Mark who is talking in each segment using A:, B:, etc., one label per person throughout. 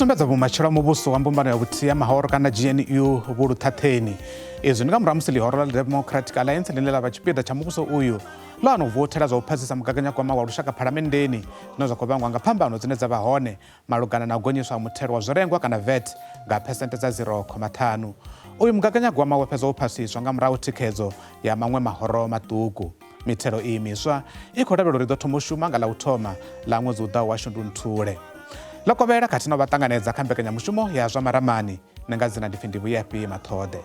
A: sumbedza vumachelo muvhuso wa mbumbano ya vhuthihi ya mahoro kana GNU vhuluthatheni. Izwi ndi nga murahu musi ḽihoro ḽa Democratic Alliance ḽine ḽa vha tshipiḓa tsha muvhuso uyu ḽa no vothela zwa u phasisa mugaganyagwama wa lushaka phalamenndeni zwine zwa khou vhangwa nga phambano dzine dza vha hone malugana na u gonyiswa ha muthelo wa zwirengwa kana VAT nga phesenthe dza 0,5. Uyu mugaganyagwama wo fhedza u phasiswa nga murahu thikhedzo ya maṅwe mahoro maṱuku. Mithelo iyi miswa i khou lavhelelwa uri ḓo thoma u shuma nga ḽa u thoma ḽa ṅwedzi u ḓaho wa Shundunthule. Ḽo kovhela khathihi na u vha ṱanganedza kha mbekanyamushumo ya zwa maramani nne nga dzina ndi pfhi ndi Vhuyapi Maṱhoḓe.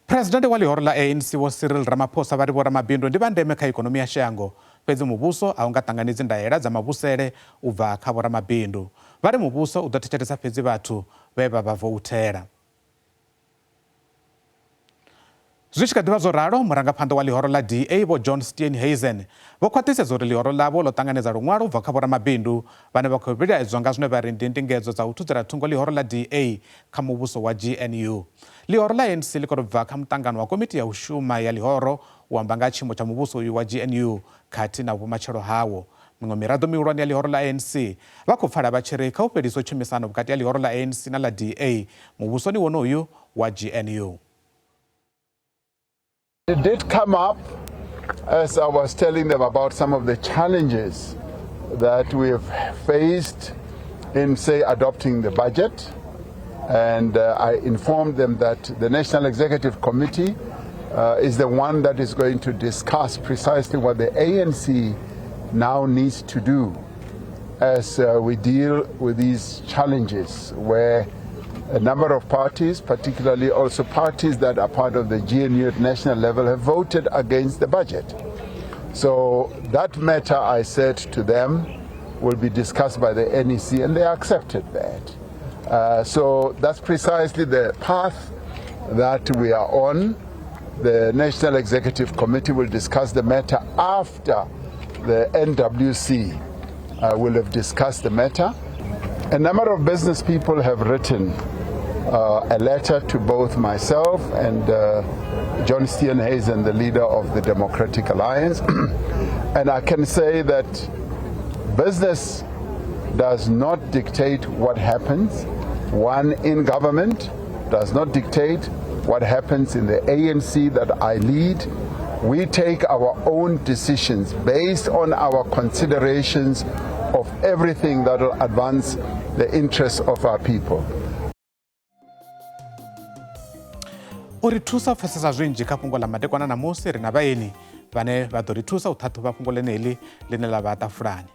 A: Presidente wa ḽihoro ḽa ANC Vho Cyril Ramaphosa vha ri vhoramabindu ndi vha ndeme kha ikonomi ya shango, fhedzi muvhuso a u nga ṱanganedzi ndaela dza mavhusele u bva kha vhoramabindu. Vha ri muvhuso u ḓo thetshelesa fhedzi vhathu vhe vha vha vouthela. Zwi tshi kha ḓivha zwo ralo, murangaphanḓa wa ḽihoro ḽa DA Vho John Steenhuisen vho khwaṱhisedza uri ḽihoro ḽavho ḽo ṱanganedza luṅwalo u bva kha vhoramabindu vhane vha khou vhilaedzwa nga zwine vha ri ndi ndingedzo dza u thudzela thungo ḽihoro ḽa DA kha muvhuso wa GNU. Ḽihoro ḽa ANC ḽi khou bva kha muṱangano wa komiti ya u shuma ya ḽihoro u amba nga tshiimo tsha muvhuso uyu wa GNU khathihi na vhumatshelo hawo. Miṅwe miraḓo mihulwane ya ḽihoro ḽa ANC vha khou pfala vha tshi ri kha u fhelisa tshumisano vhukati ha ḽihoro ḽa ANC na ḽa DA muvhusoni wonoyu wa GNU.
B: It did come up as I was telling them about some of the challenges that we have faced in, say, adopting the budget. And I informed them that the National Executive Committee is the one that is going to discuss precisely what the ANC now needs to do as we deal with these challenges where a number of parties, particularly also parties that are part of the GNU at national level, have voted against the budget. So that matter, I said to them, will be discussed by the NEC, and they accepted that. So that's precisely the path that we are on. The National Executive Committee will discuss the matter after the NWC will have discussed the matter. A number of business people have written a letter to both myself and John Steenhuisen, the leader of the Democratic Alliance. And I can say that business does not dictate what happens. One in government does not dictate what happens in the ANC that I lead. We take our own decisions based on our considerations of everything that will advance the interests of our people.
A: Uri thusa u pfesesa zwinzhi kha fhungo ḽa madekwana namusi ri na vhaeni vhane vha ḓo ri thusa u ṱhaṱhuvha fhungo ḽeneḽi ḽine ḽa vha ṱafulani.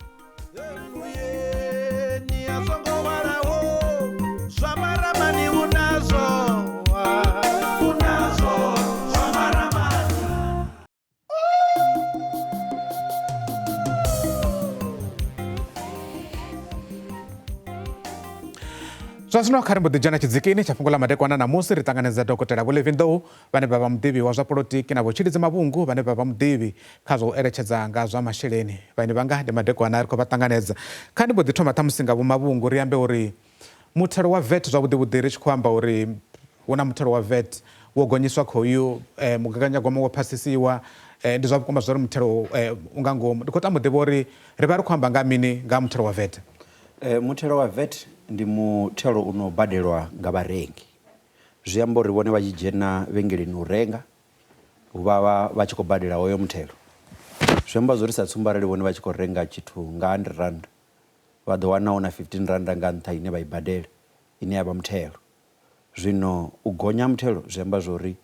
A: Zwa zwino kha ri mbo ḓi dzhena tshidzikini tsha fhungo ḽa madekwana namusi ri ṱanganedza dokotela Vho Levin vhane vha vha muḓivhi wa zwa polotiki na Vho Tshilidzi Mavhungu vhane vha vha muḓivhi kha zwa u eletshedza nga zwa masheleni. Vhaeni vhanga ndi madekwana ri khou vha ṱanganedza. Kha ndi mbo ḓi thoma ṱhamusi nga Vho Mavhungu ri ambe uri muthelo wa VAT zwavhuḓi vhuḓi ri tshi khou amba uri hu na muthelo wa VAT wo gonyiswa khoyu mugaganyagwama wo phasisiwa ndi zwa vhukuma zwa uri muthelo u nga ngomu. Ndi khou tama u ḓivha uri ri vha ri khou amba nga mini nga muthelo wa VAT?
C: Muthelo wa VAT ndi muthelo uno badelwa nga vharengi. Zwi amba uri vhone vha tshi dzhena vhengeleni u renga vha tshi khou badela hoyo muthelo. Zwi amba zwo ri sa tsumba arali vhone vha tshi khou renga tshithu nga R100 vha ḓo wana hu na R15 nga nṱha ine vha i badela ine ya vha muthelo. Zwino u gonya muthelo zwi amba zwo ri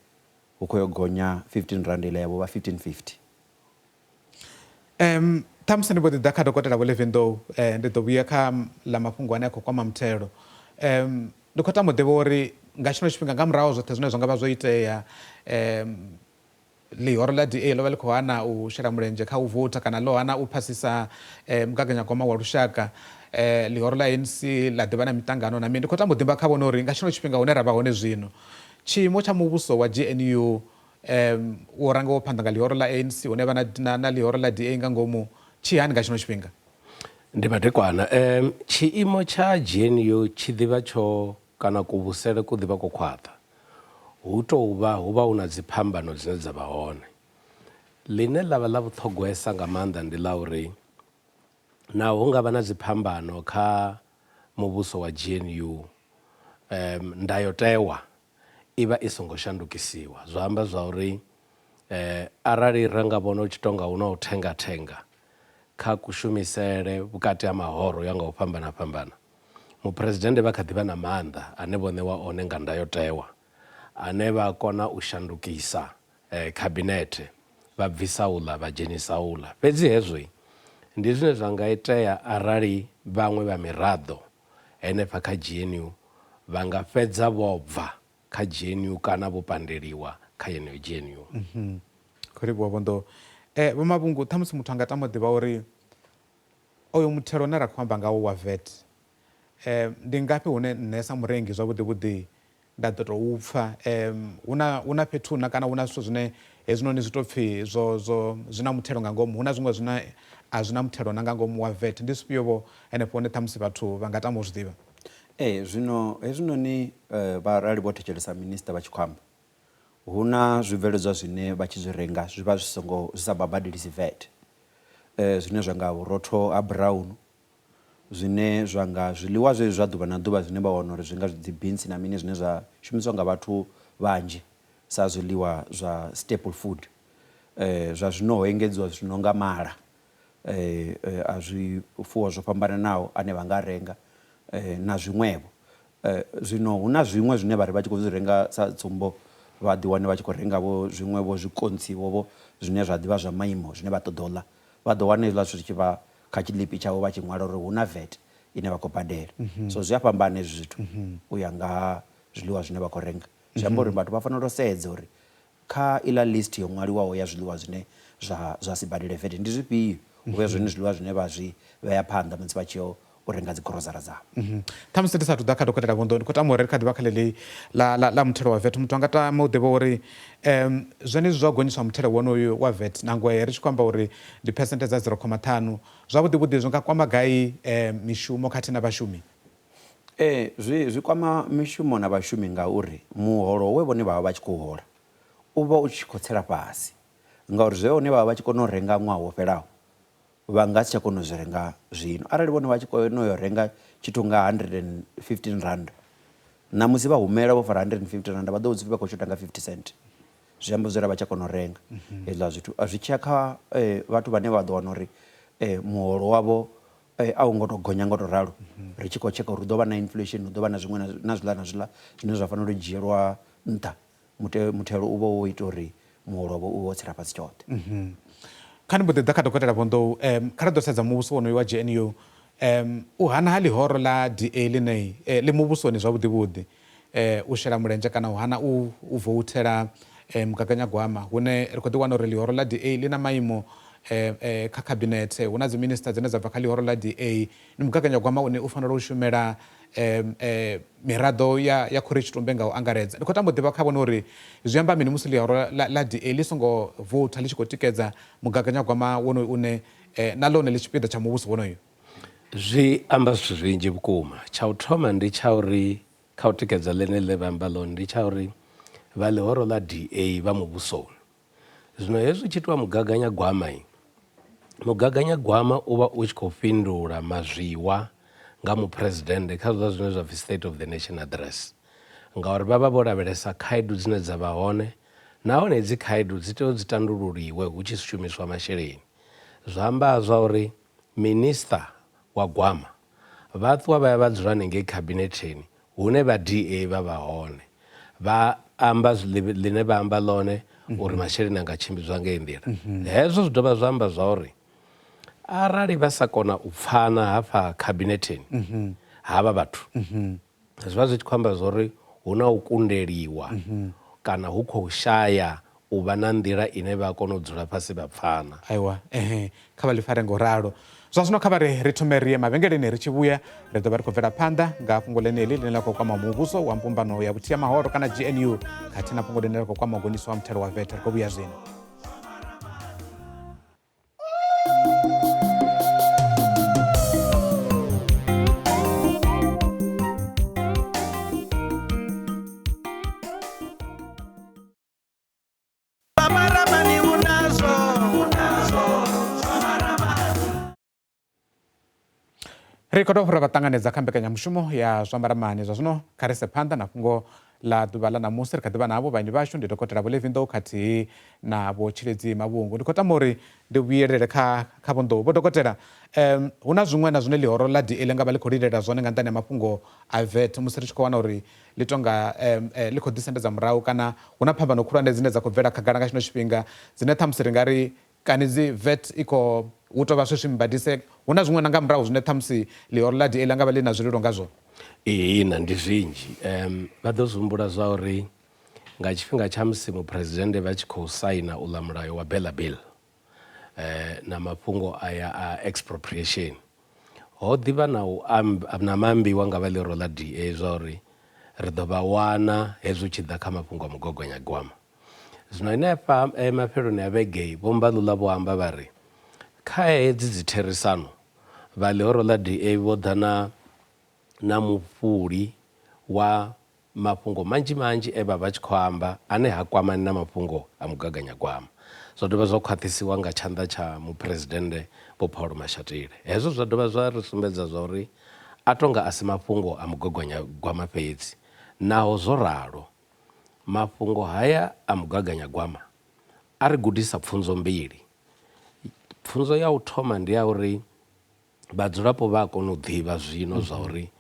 C: hu khou yo gonya R15 ile yavho vha 1550.
A: Ṱhamusi ndi mbo ḓi ḓa kha dokotela Vho Levin ndi ḓo vhuya kha ḽa mafhungo ane a khou kwama muthelo. Ndi khou tama u ḓivha uri nga tshino tshifhinga nga murahu zwoṱhe zwine zwa nga vha zwo itea ḽihoro ḽa DA ḽo vha ḽi khou hana u shela mulenzhe kha u vouta kana ḽo hana u phasisa mugaganyagwama wa lushaka. Ḽihoro ḽa ANC ḽa ḓivha na miṱangano na mini. Ndi khou tama u ḓivha kha vhone uri nga tshino tshifhinga hune ra vha hone zwino tshiimo tsha muvhuso wa GNU wo rangaho phanḓa nga ḽihoro ḽa ANC hune vha na ḽihoro ḽa DA nga ngomu tshi hani nga tshino tshifhinga?
D: Ndi madekwana tshiimo tsha GNU tshi ḓivha tsho kana kuvhusele ku ḓivha ko khwaṱha. Hu vha hu na dziphambano dzine dza vha hone line ḽavha ḽa vhuṱhogwesa nga maanḓa ndi ḽa uri naho hu nga vha na dziphambano kha muvhuso wa GNU, ndayotewa ivha i songo shandukisiwa. Zwa amba zwa uri arali ra nga vhona u tshi tonga hu na u thenga kha kushumisele vhukati ha mahoro ya nga u fhambana, muphuresidennde vha kha ḓi vha na maanḓa ane vho ṋewa one nga ndayotewa, ane vha kona u shandukisa khabinete, vha bvisa uḽa vha dzhenisa uḽa. Fhedzi hezwo ndi zwine zwa nga itea arali vhaṅwe vha miraḓo henefha kha GNU vha nga fhedza vho bva kha GNU kana vho pandeliwa kha yeneyo GNU.
A: Khou livhuwa Vho Vho Mavhungu, ṱhamusi muthu anga tama u ḓivha uri oyo muthelo une ra khou amba ngawo wa VAT ndi ngafhi hune nṋe sa murengi zwavhuḓi nda ḓo tou upfa, huna fhethu na kana huna zwithu zwine hezwinoni zwi tou pfhi zwi na muthelo nga ngomu, huna zwiṅwe zwine a zwi na muthelo na nga ngomu wa VAT? Ndi zwifhio vho henefho hune ṱhamusi vhathu vha nga tama u zwi ḓivha?
C: Zwino hezwinoni vharali vho thetshelesa minista vha tshi khou amba, hu na zwibveledzwa zwine vha tshi zwi renga zwi vha zwi sa badelisi VAT, zwine zwa nga vhurotho ha brown, zwine zwa nga zwiḽiwa zwezwi zwa ḓuvha na ḓuvha zwine vha wana uri zwi nga dzi beans na mini zwine zwa shumiswa nga vhathu vhanzhi sa zwiḽiwa zwa staple food, zwa zwino ho engedziwa zwino nga mala a zwifuwo zwo fhambananaho ane vha nga renga na zwiṅwevho. Zwino hu na zwiṅwe zwine vha ri vha tshi khou zwi renga sa tsumbo, vha ḓi wane vha tshi khou renga vho zwiṅwevho zwikontsiwo vho zwine zwa ḓivha zwa maimo zwine vha ṱoḓa ḽa, vha ḓo wana hezwiḽa zwithu tshi vha kha tshiḽipi tshavho vha tshi ṅwala uri hu na VAT ine vha khou badela. So zwi a fhambana hezwi zwithu u ya nga ha zwiḽiwa zwine vha khou renga. Zwi amba uri vhathu vha fanela u sedza uri kha iḽa list yo ṅwaliwaho ya zwiḽiwa zwine zwa si badele VAT ndi zwifhio, hu vhe zwone zwiḽiwa zwine vha zwi vhea phanḓa musi vha tshi yo u renga dzi grosara dzavho.
A: Ṱhamusi ndi sathu ḓa kha dokotela Vho Ndo, ndi khou tama uri ri kha ḓi vha kha ḽeḽi ḽa muthelo wa VAT, muthu anga tama u ḓivha uri zwenezwi zwa u gonyiswa muthelo wonoyu wa VAT nangwe ri tshi khou amba uri ndi phesenthe dza 0.5 zwavhuḓi zwi nga kwama gai mishumo khathihi na vhashumi?
C: Zwi kwama mishumo na vhashumi ngauri muholo we vhone vha vha tshi khou hola u vha u tshi khou tsela fhasi, ngauri zwe hone vha vha tshi kona u renga ṅwaha wo fhelaho vha nga si tsha kona u zwi renga zwino. Arali vhone vha tshi kona u renga tshithu nga 115 rand, na musi vha humela vho fara 150 rand vha ḓo dzi vha khou shota nga 50 cent, zwi amba zwori vha tsha kona u renga hezwiḽa zwithu. Zwi tshiya kha vhathu vhane vha ḓo wana uri muholo wavho a u ngo to gonya ngo to ralo, ri tshi khou tsheka uri hu ḓo vha na inflation, hu ḓo vha na zwiṅwe na zwiḽa zwine zwa fanela u dzhielwa nṱha, muthelo u vha wo ita uri muholo wavho u vha wo tsela fhasi tshoṱhe.
A: Kha ni mbo ḓi ḓa kha dokotela Vho Ndo, kha ri ḓo sedza muvhuso wonoyu wa GNU, u hana ha ḽihoro ḽa DA ḽine ḽi muvhusoni zwavhuḓi u shela mulenzhe kana u hana u voutela mugaganyagwama, hune ri khou ḓi wana uri ḽihoro ḽa DA ḽi na maimo kha khabinethe, hu na dzi minista dzine dza bva kha ḽihoro ḽa DA. Ni mugaganyagwama une u fanela u shumela miraḓo ya khori tshitumbe nga u angaredza. Ndi khou tamba u ḓivha kha vhone uri zwi amba mini musi ḽihoro ḽa DA ḽi songo vouta ḽi tshi khou tikedza mugaganyagwama wonoyu une na ḽone ḽi tshipiḓa tsha muvhuso wonoyu?
D: Zwi amba zwithu zwinzhi vhukuma. Tsha u thoma ndi tsha uri kha u tikedza ḽene ḽe vha amba ḽone ndi tsha uri vha ḽihoro ḽa DA vha muvhusoni. Zwino hezwi tshi itiwa mugaganyagwama u vha u tshi khou fhindula mazwiwa nga muphuresidennde kha zwa zwine zwa pfhi State of the Nation Address, ngauri vha vha vho lavhelesa khaedu dzine dza vha hone, nahone dzi khaedu dzi tea u dzi tandululiwe hu tshi shumiswa masheleni. Zwa amba zwa uri minista wa gwama vha ṱuwa vha ya vha dzula hanengei khabinetheni hune vha DA vha vha hone, vha amba ḽine vha amba ḽone uri masheleni anga tshimbidzwa ngei nḓila. Hezwo zwi dovha zwa amba zwa uri arali vha sa kona u pfana hafha khabinetheni havha vhathu, zwi vha zwi tshi khou amba zwa uri hu na u kundeliwa kana hu khou shaya u vha na nḓila ine vha kona u dzula fhasi vha pfana.
A: Aiwa, kha vha ḽi fare ngo ralo. Zwa zwino kha vha ri thome ri ye mavhengeleni, ri tshi vhuya ri ḓo vha ri khou bvela phanḓa nga fhungo ḽeneḽi ḽine ḽa khou kwama muvhuso wa mbumbano ya vhuthihi ha mahoro kana GNU, khathihi na fhungo ḽine ḽa khou kwama u gonyiswa ha muthelo wa VAT. Ri khou vhuya zwino.
E: Maramani unazo
A: ri khou dovha ra ṱanganedza kha mbekanyamushumo ya zwa maramani zwa zwino kha ri se phanḓa na fhungo ḽa ḓuvha ḽa ṋamusi ri kha ḓivha navho vhaini vhashu ndi dokotela Vho Levinḓou khathihi na Vho Tshiledzi Mavhungu. Ndi khou tama uri ndi vhuyelele kha Vho Nḓou. Vho dokotela, hu na zwiṅwe na zwine ḽihoro ḽa DA ḽi nga vha ḽi khou lilela zwone nga nṱhani ha mafhungo a VAT musi ri tshi khou wana uri ḽi tonga ḽi khou ḓisendedza murahu kana hu na phambano khulwane dzine dza khou bvela khagala nga tshino tshifhinga dzine ṱhamusi ri nga ri kanidzi VAT i khou hu tou vha swiswi mbadise, hu na zwiṅwe na nga murahu zwine ṱhamusi ḽihoro ḽa DA ḽa nga vha ḽi na zwililo ngazwo?
D: Ihina ndi zwinzhi. Vha ḓo zwi humbula zwa uri nga tshifhinga tsha musi muphuresidennde vha tshi khou saina uḽa mulayo wa Bela Bill na mafhungo aya a expropriation, ho ḓivha na maambiwa nga vha ḽihoro ḽa DA zwa uri ri ḓo vha wana hezwi tshi ḓa kha mafhungo a mugaganyagwama. Zwino henefha mafheloni a vhege vho Mbalula vho amba vha ri kha hedzi dzi therisano vha ḽihoro ḽa DA vho ḓa na mufhuli wa mafhungo manzhi vha tshi khou amba ane ha kwamani na mafhungo a mugaganyagwama. Zwa dovha zwa khwaṱhisiwa nga tshanḓa tsha muphuresidennde Vho Paul Mashatile. Hezwo zwa dovha zwa ri sumbedza zwa uri a tonga a si mafhungo a mugaganyagwama fhedzi, naho zwo ralo mafhungo haya a mugaganyagwama a ri gudisa pfunzo mbili. Pfunzo ya u thoma ndi ya uri vhadzulapo vha a kona u ḓivha zwino zwa uri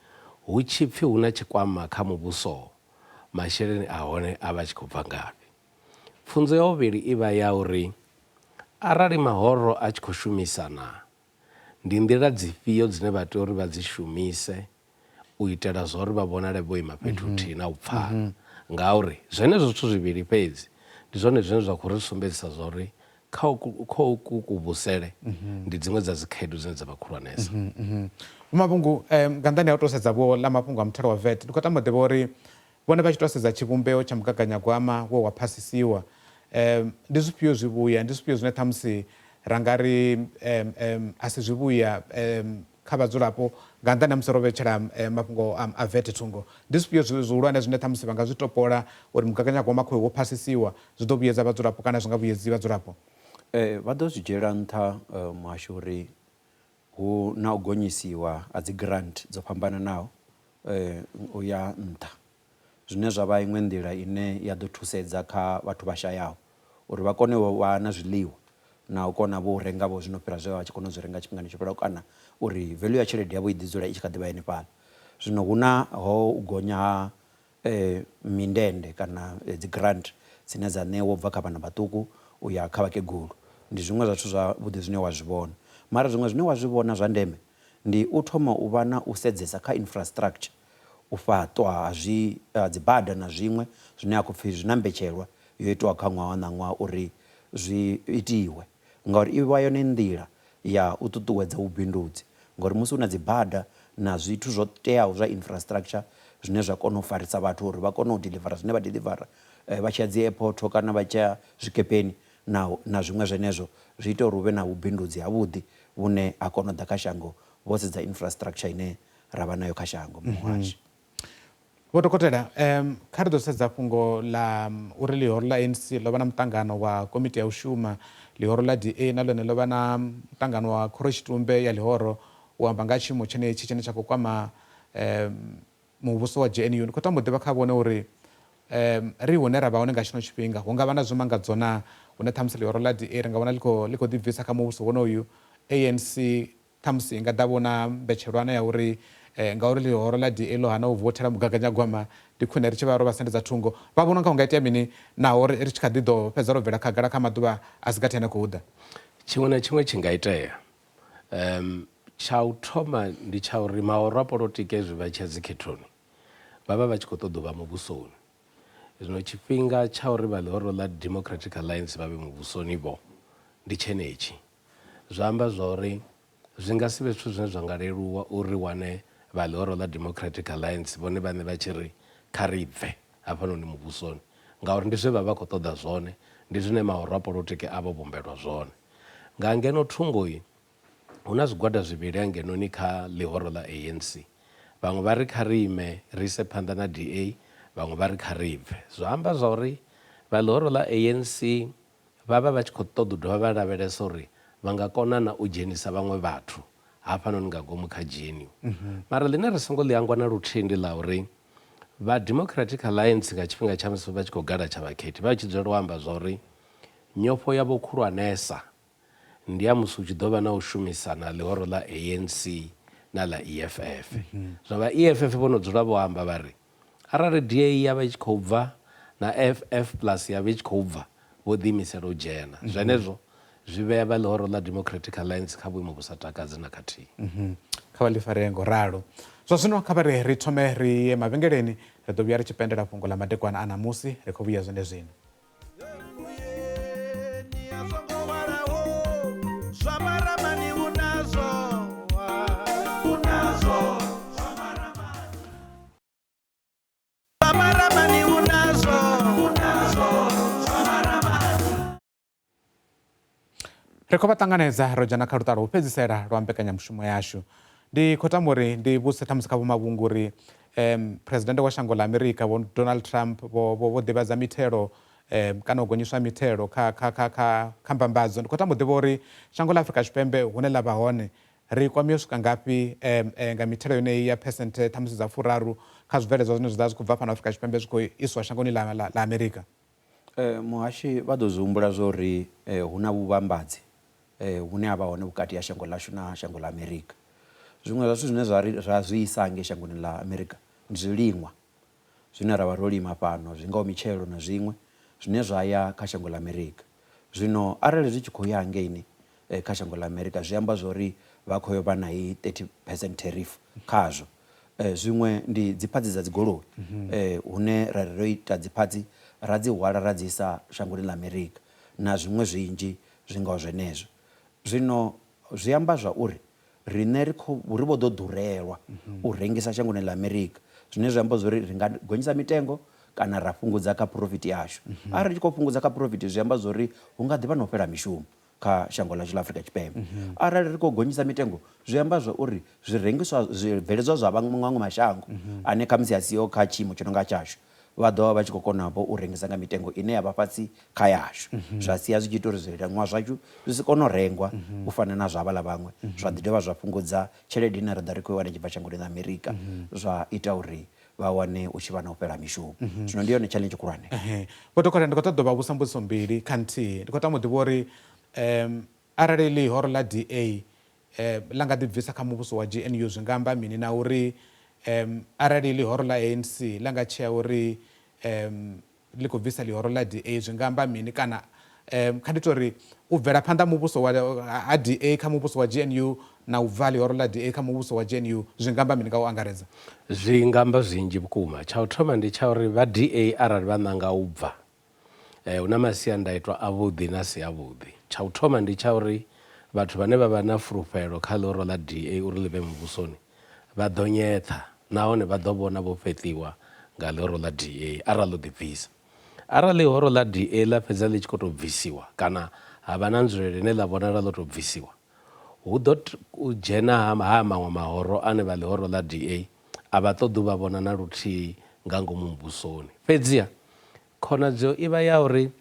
D: hu tshi pfhi hu na tshikwama kha muvhuso masheleni a hone a vha tshi khou bva ngafhi. Pfunzo ya vhuvhili i vha ya uri arali mahoro a tshi khou shumisana ndi nḓila dzifhio dzine vha tea uri vha dzi shumise u itela zwa uri vha vhonale vho ima fhethu huthihi na u pfana, ngauri zwenezwo zwithu zwivhili fhedzi ndi zwone zwine zwa khou ri sumbedzisa zwa uri kha u kuvhusele ndi dziṅwe dza dzi khaedu dzine dza vha khulwanesa.
A: Mafhungo nga nṱhani ha u tou sedza vho ḽa mafhungo a muthelo wa VAT, ndi khou tama u ḓivha uri vhone vha tshi tou sedza tshivhumbeo tsha mugaganyagwama wo wa phasisiwa, ndi zwifhio zwivhuya ndi zwifhio zwine ṱhamusi ra nga ri a si zwivhuya kha vhadzulapo nga nṱhani ha musi ro vhetshela mafhungo a VAT thungo? Ndi zwifhio zwihulwane zwine ṱhamusi vha nga zwi topola uri mugaganyagwama khou wo phasisiwa zwi ḓo vhuyedza vhadzulapo kana zwi nga vhuyedzi vhadzulapo?
C: Vha ḓo zwi dzhiela nṱha muhasho uri hu na u gonyisiwa a dzi grant dzo fhambananaho u ya nṱha, zwine zwa vha iṅwe nḓila ine ya ḓo thusedza kha vhathu vha shayaho uri vha kone u vha na zwiḽiwa na u kona vho u renga vho zwino fhira zwe vha tshi kona u zwi renga tshifhingani tsho fhelaho, kana uri value ya tshelede yavho i ḓi dzula i tshi kha ḓi vha henefhaḽa. Zwino hu na ho u gonya ha mindende kana dzi grant dzine dza ṋewa u bva kha vhana vhaṱuku u ya kha vhakegulu, ndi zwiṅwe zwathu zwavhuḓi zwine wa zwi vhona. Mara zwiṅwe zwine wa zwi vhona zwa ndeme ndi u thoma u vha na u sedzesa kha infrastructure, u fhaṱwa ha dzi bada na zwiṅwe zwine ha khou pfhi zwi na mbetshelwa yo itiwa kha ṅwaha na ṅwaha uri zwi itiwe, ngauri i vha yone nḓila ya u ṱuṱuwedza vhubindudzi, ngauri musi hu na dzi bada na zwithu zwo teaho zwa infrastructure zwine zwa kona u farisa vhathu uri vha kone u diḽivara zwine vha diḽivara vha tshi ya dzi airport kana vha tshi ya zwikepeni na zwiṅwe zwenezwo, zwi ita uri hu vhe na vhubindudzi havhuḓi vhune ha kona u ḓa kha shango vho sedza infrastructure ine ra vha nayo kha shango muhashi.
A: Vho dokotela, kha ri ḓo sedza fhungo ḽa uri ḽihoro ḽa ANC ḽo vha na muṱangano wa komiti ya u shuma, ḽihoro ḽa DA na ḽone ḽo vha na muṱangano wa khorotshitumbe ya ḽihoro u amba nga tshiimo tshenetshi tshine tsha khou kwama muvhuso wa GNU. Ndi khou tama u ḓivha kha vhone uri ri hune ra vha hone nga tshino tshifhinga hu nga vha na zwimangadzo na hune ṱhamusi ḽihoro ḽa DA ri nga vhona ḽi khou ḓibvisa kha muvhuso wonoyu, ANC ṱhamusi i nga ḓa vhona mbetshelwana ya uri ngauri ḽihoro ḽa DA ḽo hana u vothela mugaganyagwama ndi khwine ri tshi vha ro vha sendedza thungo, vha vhona nga hu nga itea mini naho ri tshi kha ḓi ḓo fhedza ro bvela khagala kha maḓuvha a si gathi ane khou ḓa?
D: Tshiṅwe na tshiṅwe tshi nga itea. Tsha u thoma ndi tsha uri mahoro a polotiki ezwi vha tshiya dzikhethoni vha vha tshi khou ṱoḓa u vha muvhusoni. Zwino tshifhinga tsha uri vha ḽihoro ḽa Democratic Alliance vha vhe muvhusoni vho ndi tshenetshi, zwa amba zwa uri zwi nga si vhe zwithu zwine zwa nga leluwa uri wane vha ḽihoro ḽa Democratic Alliance vhone vhaṋe vha tshi ri kha ri bve hafhanoni muvhusoni, ngauri ndi zwe vha vha khou ṱoḓa zwone, ndi zwine mahoro a polotiki a vho vhumbelwa zwone. Nga ngeno thungoi hu na zwigwada zwivhili hangenoni kha ḽihoro ḽa ANC, vhaṅwe vha ri kha ri ime ri ise phanḓa na DA, vhaṅwe vha ri kha ri bve. Zwa amba zwa uri vha ḽihoro ḽa ANC vha vha tshi khou ṱoḓa u dovha vha lavhelesa uri vha nga kona na u dzhenisa vhaṅwe vhathu hafhanoni nga ngomu kha GNU. Mara ḽine ri songo ḽi angwa na luthihi ndi ḽa uri vha Democratic Alliance nga tshifhinga tsha musi vha tshi khou gada tsha vhakhethi vha tshi dzulela u amba zwa uri nyofho yavho khulwanesa ndi ya musi hu tshi ḓo vha na u shumisana ḽihoro ḽa ANC na ḽa EFF. Zwa vha EFF vho no dzula vho amba vha ri arali DA ya vha i tshi khou bva na FF plus ya vha i tshi khou bva vho ḓiimisela u dzhena. Zwenezwo zwi vhea vha ḽihoro ḽa Democratic Alliance kha vhuimo vhu sa takadzi na khathihi.
A: Kha vha ḽi fare ngo ralo. Zwa zwino kha vha ri thome ri ye mavhengeleni ri ḓo vhuya ri tshi pendela fhungo ḽa madekwana a ṋamusi ri khou vhuya zwene zwino. Ri khou vha ṱanganedza ro dzhena kha luṱa lwa u fhedzisela lwa mbekanyamushumo yashu. Ndi khou tama uri ndi vhudzise ṱhamusi kha vhomavhungu uri president wa shango ḽa Amerika vho Donald Trump vho ḓivhadza mithelo kana u gonyiswa mithelo kha mbambadzo. Ndi khou tama u ḓivha uri shango ḽa Afrika Tshipembe hune ḽa vha hone ri kwamiyo swika ngafhi nga mithelo yeneyi ya phesenthe ṱhamusi dza 30 kha zwibveledzwa zwine zwi ḓa zwi khou bva fhano Afrika Tshipembe zwi khou iswa shangoni ḽa Amerika.
C: Muhashi vha ḓo zwi humbula zwa uri hu na vhuvhambadzi hune ha vha hone vhukati ha shango ḽashu na shango ḽa Amerika. Zwiṅwe zwa zwithu zwine zwa zwi isa hange shangoni ḽa Amerika ndi zwiliṅwa zwine ra vha ro lima fhano zwi ngaho mitshelo na zwiṅwe zwine zwa ya kha shango ḽa Amerika. Zwino arali zwi tshi khou ya hangeini kha shango ḽa Amerika zwi amba zwa uri vha khou vha na i 30% tariff khazwo. Zwiṅwe ndi dziphatsi dza dzigoloi hune ra ro ita dziphatsi ra dzi hwala ra dzi isa shangoni ḽa Amerika na zwiṅwe zwinzhi zwi ngaho zwenezwo. Zwino zwi amba zwa uri riṋe ri vho ḓo ḓurelwa u rengisa shangoni ḽa Amerika zwine zwi amba zwa uri ri nga gonyisa mitengo kana ra fhungudza kha profit yashu. Arali ri tshi khou fhungudza kha profit zwi amba zwa uri hu nga ḓi vha na u fhela mishumo kha shango ḽashu ḽa Afrika Tshipembe. Arali ri khou gonyisa mitengo zwi amba zwa uri zwibveledzwa zwa maṅwe mashango ane khamusi a siho kha tshiimo tsho no nga tshashu vha ḓo vha vha tshi khou konavho u rengisa nga mitengo ine ya vha fhasi kha yashu. Zwa sia zwi tshi ita uri zwiliṅwa zwashu zwi si kone u rengwa u fana na zwa havhaḽa vhaṅwe. Zwa ḓi dovha zwa fhungudza tshelede ine ra ḓo ri khou i wana tshi bva shangoni ḽa Amerika zwa ita uri vha wane u tshi vha na u fhela mishumo. Zwino ndi yone challenge khulwane.
A: Vho Dokotela ndi khou ṱoḓa u vha vhusa mbudziso mbili kha nthihi. Ndi khou tama u ḓivha uri arali ḽihoro ḽa DA ḽa nga ḓi bvisa kha muvhuso wa GNU zwi nga amba mini na uri arali ḽihoro ḽa ANC ḽa nga tshea uri ḽi khou bvisa ḽihoro ḽa DA zwi nga amba mini kana kha ndi tori u bvela phanḓa muvhuso wa DA kha muvhuso wa GNU na u bva ḽihoro ḽa DA kha muvhuso wa GNU zwi nga amba mini nga u angaredza?
D: Zwi nga amba zwinzhi vhukuma. Tsha u thoma ndi tsha uri vha DA arali vha ṋanga u bva hu na masiandaitwa avhuḓi na si avhuḓi. Tsha u thoma ndi tsha uri vhathu vhane vha vha na fulufhelo kha ḽihoro ḽa DA uri ḽi vhe muvhusoni vha ḓo nyetha nahone vha ḓo vhona vho fheṱiwa nga ḽihoro ḽa DA arali ḽo ḓi bvisa. Arali ḽihoro ḽa DA ḽa fhedza ḽi tshi khou tou bvisiwa kana ha vha na nzulele ine ḽa vhonala ḽo tou bvisiwa hu ḓo dzhena ha maṅwe mahoro ane vha ḽihoro ḽa DA a vha ṱoḓi vha vhona na luthihi nga ngomu muvhusoni. Fhedziha khonadzeo i vha ya uri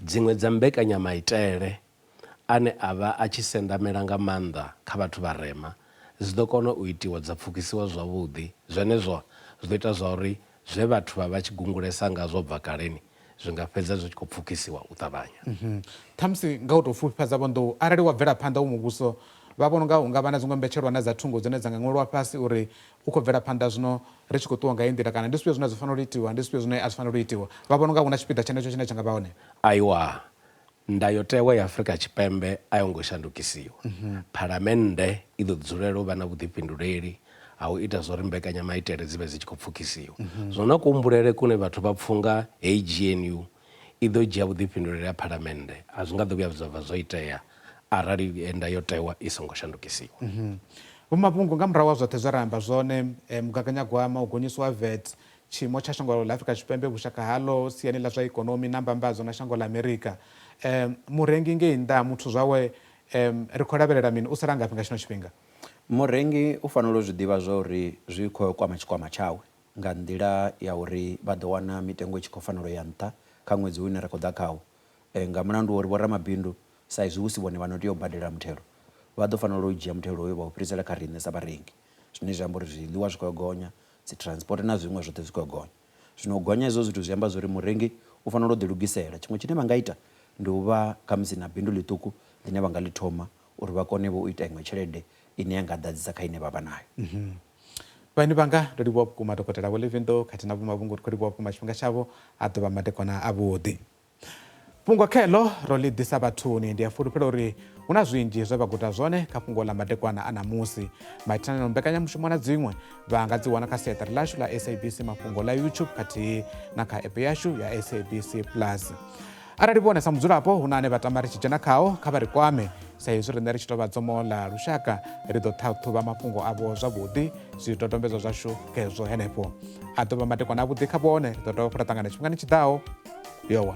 D: dziṅwe dza mbekanyamaitele ane a vha a tshi sendamela nga maanḓa kha vhathu vharema dzi ḓo kona u itiwa dza pfukisiwa zwavhuḓi. Zwenezwo zwi ḓo ita zwa uri zwe vhathu vha tshi gungulesa ngazwo bva kaleni zwi nga fhedza zwi tshi khou pfukisiwa u ṱavhanya.
A: Ṱhamusi nga u tou pfufhifhadza vho nḓou arali wa bvela phanḓa u muvhuso vha vhona unga hu nga vha na dziṅwe mbetshelwa na dza thungo dzine dza nga ṅwalwa fhasi uri u khou bvela phanḓa zwino ri tshi khou ṱuwa nga heyi nḓila kana ndi zwifhio zwine zwi fanela u itiwa ndi zwifhio zwine a zwi fanela u itiwa. Vha vhona unga hu na tshipiḓa tshenetsho tshine tsha nga vha hone?
D: Aiwa, ndayotewa ya Afrika Tshipembe a yo ngo shandukisiwa. Phalamennde i ḓo dzulela u vha na vhuḓifhinduleli ha u ita zwa uri mbekanyamaitele dzi vhe dzi tshi khou pfukisiwa. Zwona kuhumbulele kune vhathu vha pfunga heyi GNU i ḓo dzhia vhuḓifhinduleli ha phalamennde a zwi nga ḓo vhuya zwa bva zwo itea arali ndayotewa i songo shandukisiwa.
A: Vho Mafhungo, nga murahu wa zwoṱhe zwe ra amba zwone mugaganyagwama u gonyiswa VAT tshiimo tsha shango ḽa Afrika Tshipembe vhushaka haḽo siani ḽa zwa ikonomi na mbambadzo na shango ḽa Amerika murengi ngei nnḓa muthu zwawe ri khou lavhelela mini u sala ngafhi nga tshino tshifhinga?
C: Murengi u fanela u zwi ḓivha zwa uri zwi khou kwama tshikwama tshawe nga nḓila ya uri vha ḓo wana mitengo i tshi khou fanela ya nṱha kha ṅwedzi une ra khou ḓa khawo nga mulandu wa uri vho ramabindu saizwi hu si vhone vha no tea u badela muthelo vha ḓo fanela u dzhia muthelo hoyo vha u fhirisela kha riṋe sa vharengi, zwine zwi amba uri zwiḽiwa zwi khou gonya, dzi transport na zwiṅwe zwoṱhe zwi khou gonya. Zwino u gonya hezwo zwithu zwi amba zwa uri murengi u fanela u ḓilugisela. Tshiṅwe tshine vha nga ita ndi u vha khamusi na bindu ḽiṱuku ḽine vha nga ḽi thoma uri vha kone u ita iṅwe tshelede ine ya nga ḓadzisa kha ine vha vha nayo.
A: vhani vhanga ndo livhuwa vhukuma dokotela Vho Livindo khathihi na Vho Mavhungo ri khou livhuwa vhukuma tshifhinga tshavho a ḓovha madekwana avhuḓi. Fhungo kheḽo ro ḽi ḓisa vhathuni ndi a fulufhela uri hu na zwinzhi zwe vha guda zwone kha fhungo ḽa madekwana a ṋamusi. Maitele na mbekanyamushumo na dziṅwe vha nga dzi wana kha siaṱari ḽashu ḽa SABC mafhungo ḽa YouTube khathihi na kha app yashu ya SABC Plus. Arali vhone sa mudzulapo hu na ane vha tama ri tshi dzhena khao kha vha ri kwame sa izwi riṋe ri tshi tou vha dzomo ḽa lushaka ri ḓo ṱhaṱhuvha mafhungo avho zwavhuḓi zwidodombedzwa zwashu khezwo henefho. A ḓovha madekwana avhuḓi kha vhone ri ḓo dovha futhi ṱangana tshifhingani tshiḓaho yowa.